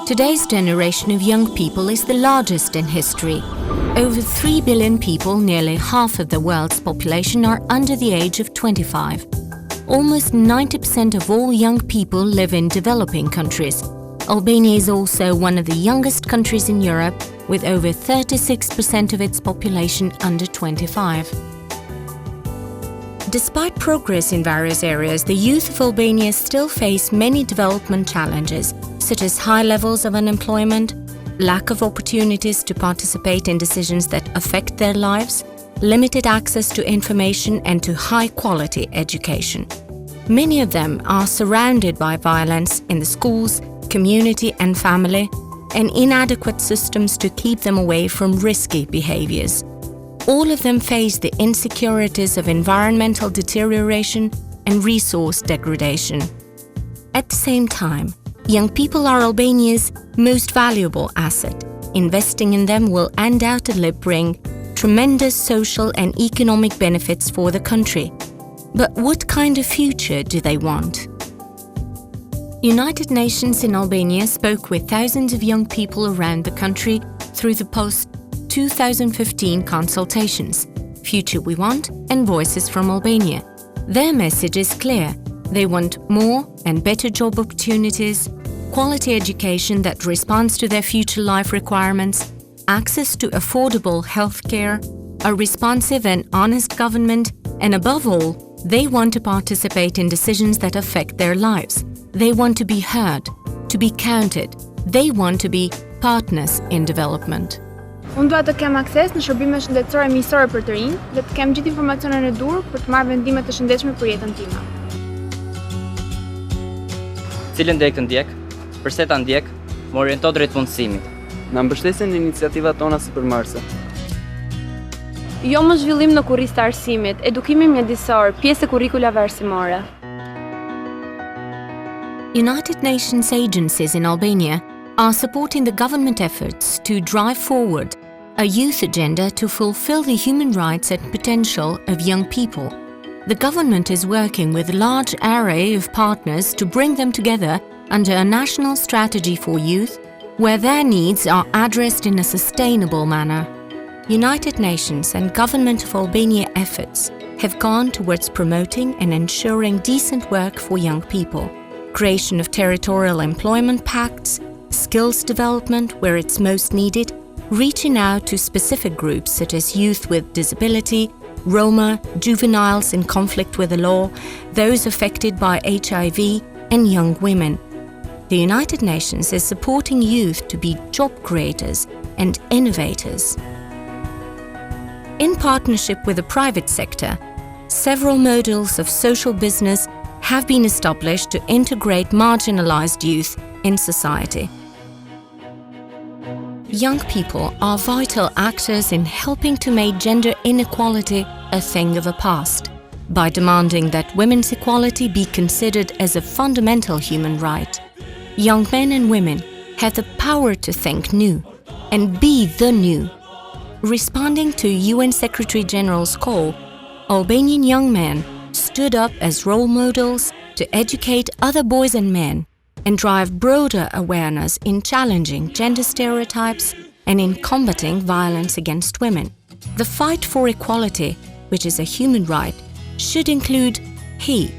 Today's generation of young people is the largest in history. Over 3 billion people, nearly half of the world's population, are under the age of 25. Almost 90% of all young people live in developing countries. Albania is also one of the youngest countries in Europe, with over 36% of its population under 25. Despite progress in various areas, the youth of Albania still face many development challenges, such as high levels of unemployment, lack of opportunities to participate in decisions that affect their lives, limited access to information and to high-quality education. Many of them are surrounded by violence in the schools, community and family, and inadequate systems to keep them away from risky behaviors. All of them face the insecurities of environmental deterioration and resource degradation. At the same time, young people are Albania's most valuable asset. Investing in them will undoubtedly bring tremendous social and economic benefits for the country. But what kind of future do they want? United Nations in Albania spoke with thousands of young people around the country through the Post2015 consultations, Future We Want and Voices from Albania. Their message is clear. They want more and better job opportunities, quality education that responds to their future life requirements, access to affordable healthcare, a responsive and honest government, and above all, they want to participate in decisions that affect their lives. They want to be heard, to be counted. They want to be partners in development. Unë dua të kem akses në shërbime shëndetësore miqësore për të rinj dhe të kem gjithë informacionin e dur për të marrë vendime të shëndetshme për jetën time. Cilën drejtë ndjek, përse ta ndjek, më oriento drejt mundësimit. Na mbështesin iniciativat tona sipërmarrëse. Jo më zhvillim në kurrizë të arsimit, edukimi mjedisor, pjesë e kurrikulave arsimore. United Nations agencies in Albania are supporting the government efforts to drive forward a youth agenda to fulfill the human rights and potential of young people. The government is working with a large array of partners to bring them together under a national strategy for youth, where their needs are addressed in a sustainable manner. United Nations and Government of Albania efforts have gone towards promoting and ensuring decent work for young people, creation of territorial employment pacts, skills development where it's most needed, reaching out to specific groups such as youth with disability, Roma, juveniles in conflict with the law, those affected by HIV, and young women. The United Nations is supporting youth to be job creators and innovators. In partnership with the private sector, several models of social business have been established to integrate marginalized youth in society. Young people are vital actors in helping to make gender inequality a thing of the past, by demanding that women's equality be considered as a fundamental human right. Young men and women have the power to think new and be the new. Responding to UN Secretary General's call, Albanian young men stood up as role models to educate other boys and men and drive broader awareness in challenging gender stereotypes and in combating violence against women. The fight for equality, which is a human right, should include he,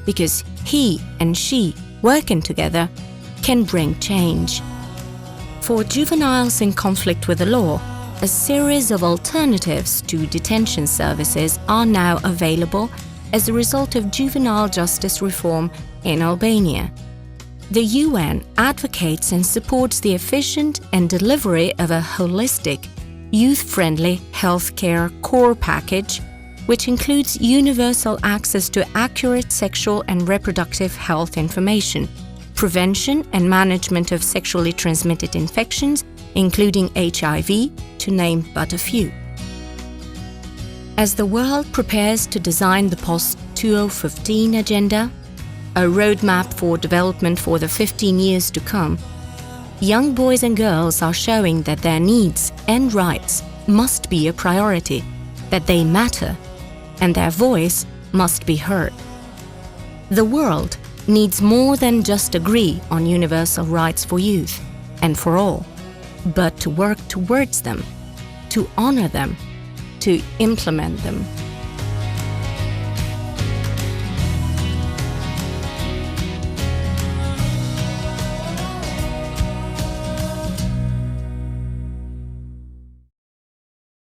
because he and she, working together, can bring change. For juveniles in conflict with the law, a series of alternatives to detention services are now available as a result of juvenile justice reform in Albania. The UN advocates and supports the efficient and delivery of a holistic, youth-friendly healthcare core package, which includes universal access to accurate sexual and reproductive health information, prevention and management of sexually transmitted infections, including HIV, to name but a few. As the world prepares to design the Post2015 agenda, a roadmap for development for the 15 years to come, young boys and girls are showing that their needs and rights must be a priority, that they matter, and their voice must be heard. The world needs more than just agree on universal rights for youth and for all, but to work towards them, to honor them, to implement them.